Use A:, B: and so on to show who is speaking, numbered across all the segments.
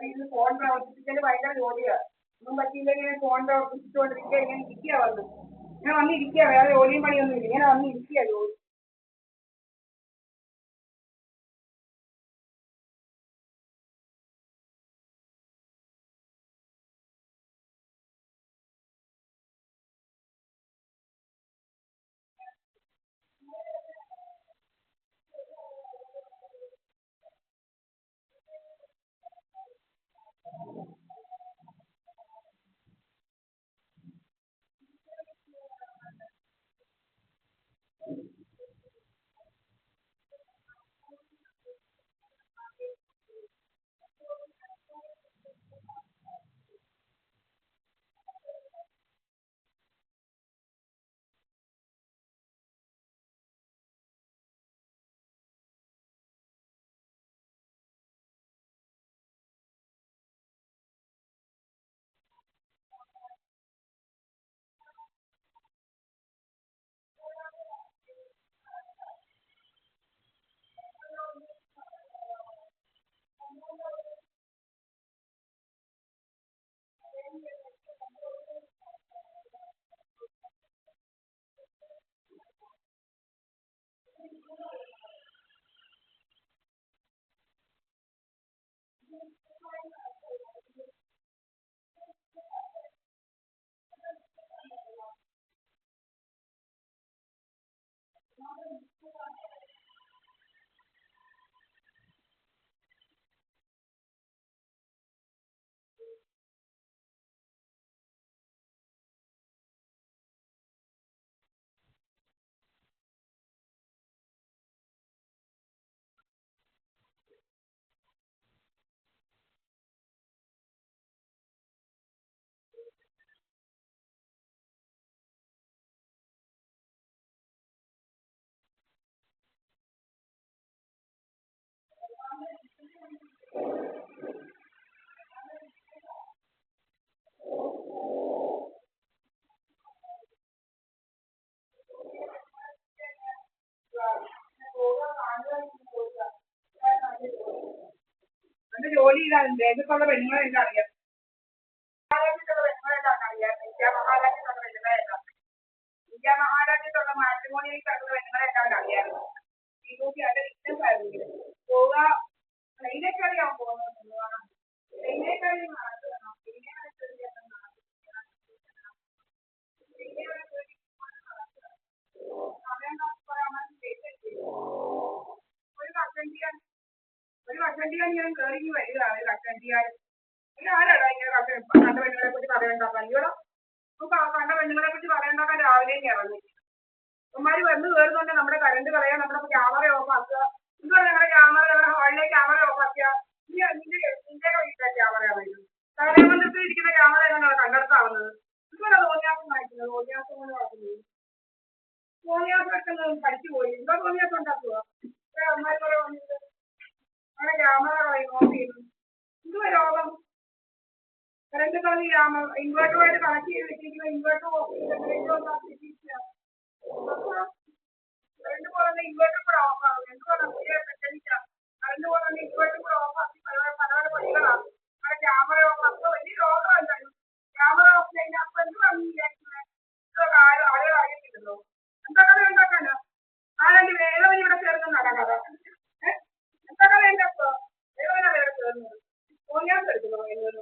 A: ഇത് ഫോൺ പ്രവർത്തിപ്പിക്കൽ ഭയങ്കര ജോലിയാണ്. ഒന്നും പറ്റിയില്ലെങ്കിൽ ഫോൺ പ്രവർത്തിപ്പിച്ചുകൊണ്ടിരിക്കുക, ഇങ്ങനെ ഇരിക്കുക ഇങ്ങനെ വന്നിരിക്കുക, വേറെ ജോലിയും പണിയൊന്നും ഇല്ല, ഇങ്ങനെ വന്നിരിക്കുക ജോലി. എന്റെ ജോലി ഇതാണ്. ദേശത്തുള്ള പെണ്ണുങ്ങളെ എനിക്ക് അറിയാം. ഇന്ത്യ മഹാരാജ്യത്തുള്ള പെണ്ണുങ്ങളെല്ലാം, ഇന്ത്യ മഹാരാജ്യത്തുള്ള മാട്രിമോണിയിൽ കിടക്കുന്ന പെണ്ണുങ്ങളെല്ലാം അറിയാമായിരുന്നു. ഇരുന്നൂറ്റി അത് ബിസിനസ് ആയിരുന്നു. പോവുക ട്രെയിനൊക്കെ അറിയാൻ പോകുന്നത്, ട്രെയിനൊക്കെ ഒരു കഷണ്ടി ഞാൻ കയറി വരിക. ഒരു കഷണ്ടിയായി ആരാടാ ഇങ്ങനെ കണ്ട പെണ്ണുങ്ങളെ പറ്റി പറയണ്ടാക്കാൻ? അയ്യോടാ, കണ്ട പെണ്ണുങ്ങളെ പറ്റി പറയണ്ടാക്കാൻ രാവിലെ ഇറങ്ങി. അവന്മാര് വന്ന് കയറുന്നുണ്ട് നമ്മുടെ കറണ്ട് കളയാൻ, നമ്മുടെ ക്യാമറ ഓഫ് ആക്കുക. എന്തുവാ ഞങ്ങളുടെ ക്യാമറ, ഞങ്ങളുടെ ഹാളിലെ ക്യാമറ ഓഫ് ആക്കുക. നിന്റെ വീട്ടിലെ ക്യാമറ ആവുന്നത്, കടമന്ത്രത്തിൽ ഇരിക്കുന്ന ക്യാമറ എങ്ങനെയാണ് കണ്ടെടുത്താവുന്നത്? എന്തുവാ തോന്നിയാസം കാണിക്കുന്നത്? തോന്നിയാസം കൊണ്ട് നടക്കുന്നത്, തോന്നിയാസം എടുക്കുന്നത് പഠിച്ചു പോയി. എന്തോ തോന്നിയാസം ഉണ്ടാക്കുക അമ്മമാര് പോലെ വന്നിട്ട് അവിടെ ക്യാമറ കളയും, ഓഫ് ചെയ്യുന്നു. എന്തുവാ രോഗം? കറണ്ട് കളഞ്ഞ് ഇൻവേർട്ടറുമായിട്ട് കണക്ട് ചെയ്ത് വെച്ചിരിക്കുന്ന ഇൻവേർട്ടർ കറണ്ട് പോകുന്ന ഇൻവേർട്ടർ കൂടെ ഓഫ് ആകും. എന്തുകൊണ്ടാണ് കറണ്ട് പോകുന്ന ഇൻവേർട്ടർ കൂടെ ഓഫ് ആക്കി പല പല പണികളാണ്. അവിടെ ക്യാമറ ഓഫ് അപ്പോൾ വലിയ രോഗമല്ല. ക്യാമറ ഓഫ് ചെയ്യുന്ന അപ്പോൾ എന്തുവാണ് വിചാരിക്കുന്നത്? ഇതൊക്കെ ആളുകൾ അറിയത്തില്ലല്ലോ. എന്താ കഥ ഉണ്ടാക്കാനോ? ആരാണ്ട് വേദവന് ഇവിടെ ചേർന്നതാണ് കഥ. എന്താ കഥ എൻ്റെ അപ്പോൾ വേദവനാണ് ഇവിടെ ചേർന്നത്. തോന്നിയാസം എടുക്കുന്നു എന്നൊരു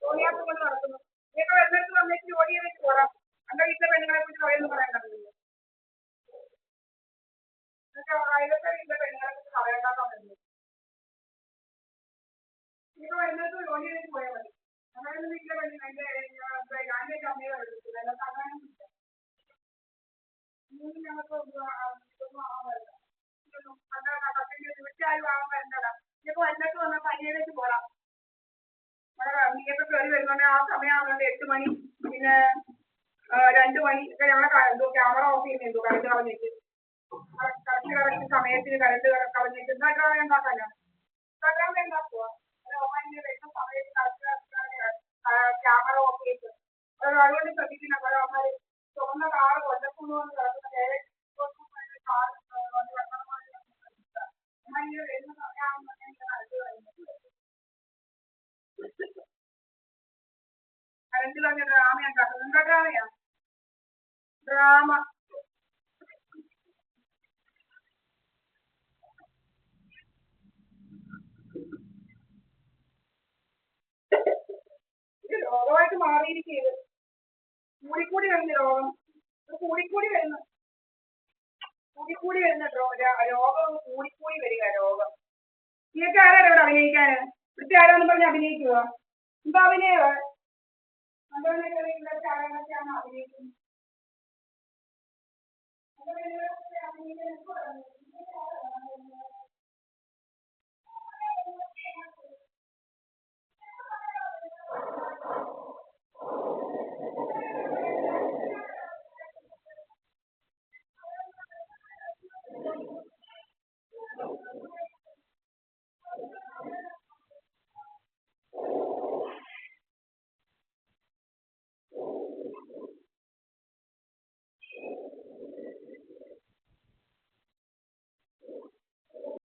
A: തോന്നിയാസം കൊണ്ട് നടക്കുന്നു. ഇതൊക്കെ വരുന്നിടത്ത് വന്നിട്ട് ജോലി ചെയ്തിട്ട് പോരാം. എൻ്റെ വീട്ടിലെ പെണ്ണുങ്ങളെ കുറിച്ച് പറയുമെന്ന് പറയണ്ടല്ലോ. അയലത്തെ വീട്ടിലെ പെണ്ണുങ്ങളെ കുറിച്ച് പറയണ്ടാക്കാൻ പറ്റുന്നു. ഇതൊക്കെ വരുന്നിടത്ത് ജോലി ചെയ്തിട്ട് പോയാൽ മതി. നമ്മുടെ വീട്ടിലെ പെണ്ണുങ്ങൾ എൻ്റെ ഞാൻ്റെ അമ്മയെ എടുത്തില്ല. എല്ലാം കാണാനൊന്നുമില്ല. ഞങ്ങൾക്ക് ഇതൊന്നും ആവാൻ പറ്റില്ല. തീർച്ചയായും ആവാൻ പറ്റണ്ടടാ. ഇതൊക്കെ വരുന്നിടത്ത് വന്നാൽ പനിയിലേക്ക് പോകാം. നീയൊക്കെ കയറി വരുന്നുണ്ട്. ആ സമയമാകുന്നുണ്ട് 8 മണി പിന്നെ 2 മണി ഒക്കെ ഞങ്ങളെ എന്തോ ക്യാമറ ഓഫ് ചെയ്യുന്നുണ്ടോ കറണ്ട് കളഞ്ഞിട്ട് കറക്റ്റ് സമയത്തിന് കറണ്ട് കളഞ്ഞിട്ട് ഇൻസ്റ്റാഗ്രാമിൽ ഉണ്ടാക്കാനോ? ഇൻസ്റ്റാഗ്രാമിൽ ഉണ്ടാക്കുക. വരുന്ന സമയത്ത് ക്യാമറ ഓഫ് ചെയ്ത് അതുകൊണ്ട് ശ്രദ്ധിക്കണം. പല അമ്മ ചുവന്ന കാറ് കൊല്ലത്തുനിന്ന് വന്ന് കിടക്കുന്ന നേരെ കാറ് വരുന്ന സമയമാകുന്നുണ്ടെങ്കിൽ കറണ്ട് കളഞ്ഞിട്ട് കറണ്ട് കളഞ്ഞ ഡ്രാമ ഉണ്ടാക്കുന്നത്. എന്താ ഡ്രാമയാ? ഡ്രാമ. ഇത് രോഗമായിട്ട് മാറിയിരിക്കുന്നത്. കൂടിക്കൂടി വരുന്ന രോഗം. കൂടിക്കൂടി വരുന്ന രോഗം കൂടിക്കൂടി വരിക രോഗം. ഇതൊക്കെ ആരാണ് ഇവിടെ അഭിനയിക്കാന്? ഇവിടുത്തെ ആരാന്ന് പറഞ്ഞ് അഭിനയിക്കുക? എന്താ അഭിനയോ? ഇവിടുത്തെ ആരാണൊക്കെയാണ് അഭിനയിക്കുന്നത്?